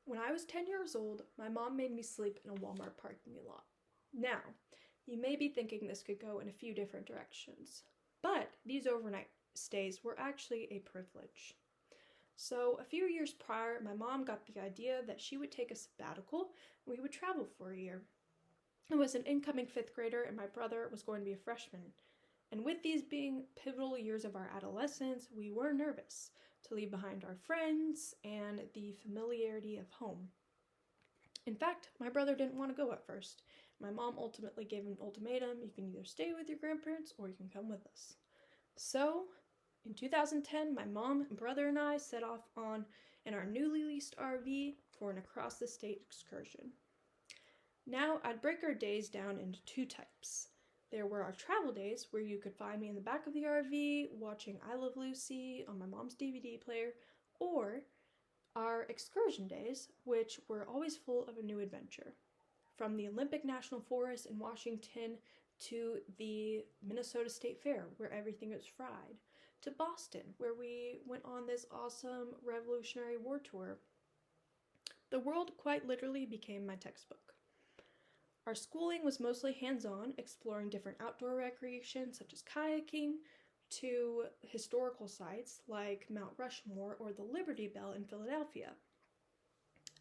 When I was 10 years old, my mom made me sleep in a Walmart parking lot. Now, you may be thinking this could go in a few different directions, but these overnight stays were actually a privilege. So, a few years prior, my mom got the idea that she would take a sabbatical and we would travel for a year. I was an incoming fifth grader, and my brother was going to be a freshman. And with these being pivotal years of our adolescence, we were nervous to leave behind our friends and the familiarity of home. In fact, my brother didn't want to go at first. My mom ultimately gave him an ultimatum: you can either stay with your grandparents or you can come with us. So, in 2010, my mom, brother, and I set off in our newly leased RV for an across the state excursion. Now, I'd break our days down into two types. There were our travel days, where you could find me in the back of the RV watching I Love Lucy on my mom's DVD player, or our excursion days, which were always full of a new adventure. From the Olympic National Forest in Washington to the Minnesota State Fair, where everything was fried, to Boston, where we went on this awesome Revolutionary War tour. The world quite literally became my textbook. Our schooling was mostly hands-on, exploring different outdoor recreations such as kayaking, to historical sites like Mount Rushmore or the Liberty Bell in Philadelphia.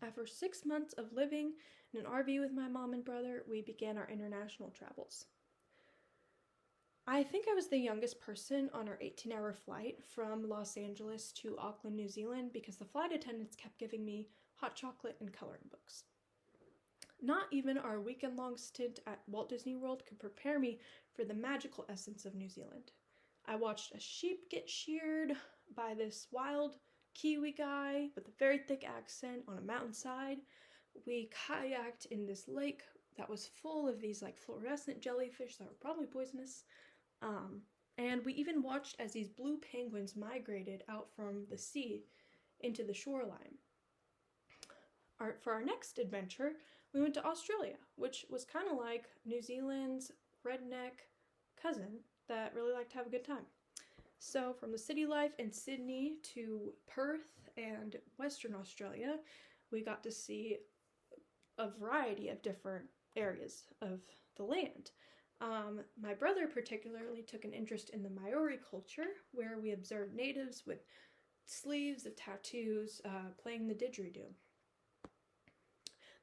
After 6 months of living in an RV with my mom and brother, we began our international travels. I think I was the youngest person on our 18-hour flight from Los Angeles to Auckland, New Zealand, because the flight attendants kept giving me hot chocolate and coloring books. Not even our weekend-long stint at Walt Disney World could prepare me for the magical essence of New Zealand. I watched a sheep get sheared by this wild Kiwi guy with a very thick accent on a mountainside. We kayaked in this lake that was full of these fluorescent jellyfish that were probably poisonous. And we even watched as these blue penguins migrated out from the sea into the shoreline. For our next adventure, we went to Australia, which was kind of like New Zealand's redneck cousin that really liked to have a good time. So from the city life in Sydney to Perth and Western Australia, we got to see a variety of different areas of the land. My brother particularly took an interest in the Maori culture, where we observed natives with sleeves of tattoos playing the didgeridoo.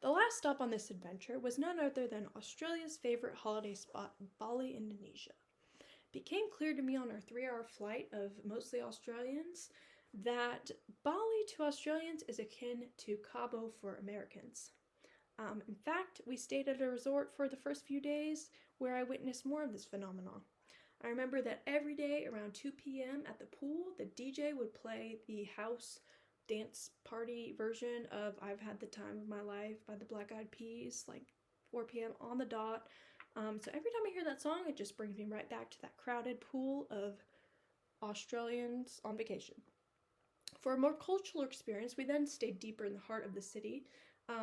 The last stop on this adventure was none other than Australia's favorite holiday spot, Bali, Indonesia. It became clear to me on our 3-hour flight of mostly Australians that Bali to Australians is akin to Cabo for Americans. In fact, we stayed at a resort for the first few days where I witnessed more of this phenomenon. I remember that every day around 2 p.m. at the pool, the DJ would play the house dance party version of I've Had the Time of My Life by the Black Eyed Peas, 4 p.m. on the dot. So every time I hear that song, it just brings me right back to that crowded pool of Australians on vacation. For a more cultural experience, we then stayed deeper in the heart of the city,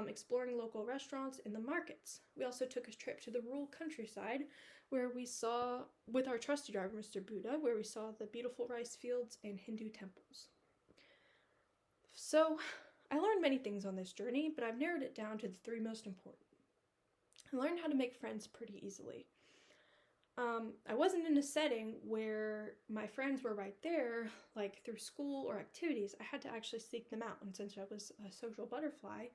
exploring local restaurants and the markets. We also took a trip to the rural countryside where we saw, with our trusty driver, Mr. Buddha, where we saw the beautiful rice fields and Hindu temples. So, I learned many things on this journey, but I've narrowed it down to the 3 most important. I learned how to make friends pretty easily. I wasn't in a setting where my friends were right there, through school or activities. I had to actually seek them out, and since I was a social butterfly,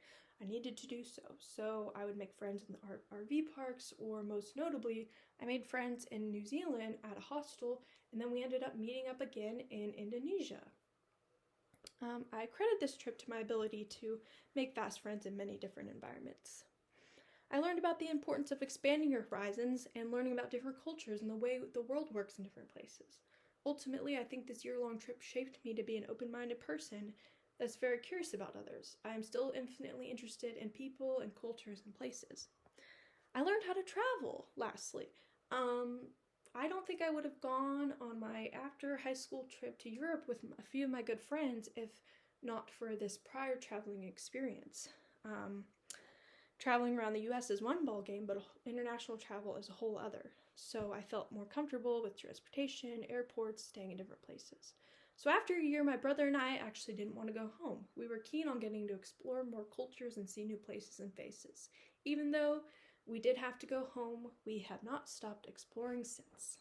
I needed to do so. So I would make friends in the RV parks, or most notably, I made friends in New Zealand at a hostel, and then we ended up meeting up again in Indonesia. I credit this trip to my ability to make fast friends in many different environments. I learned about the importance of expanding your horizons and learning about different cultures and the way the world works in different places. Ultimately, I think this year-long trip shaped me to be an open-minded person that's very curious about others. I am still infinitely interested in people and cultures and places. I learned how to travel, lastly. I don't think I would have gone on my after high school trip to Europe with a few of my good friends if not for this prior traveling experience. Traveling around the US is one ballgame, but international travel is a whole other. So I felt more comfortable with transportation, airports, staying in different places. So after a year, my brother and I actually didn't want to go home. We were keen on getting to explore more cultures and see new places and faces. Even though we did have to go home, we have not stopped exploring since.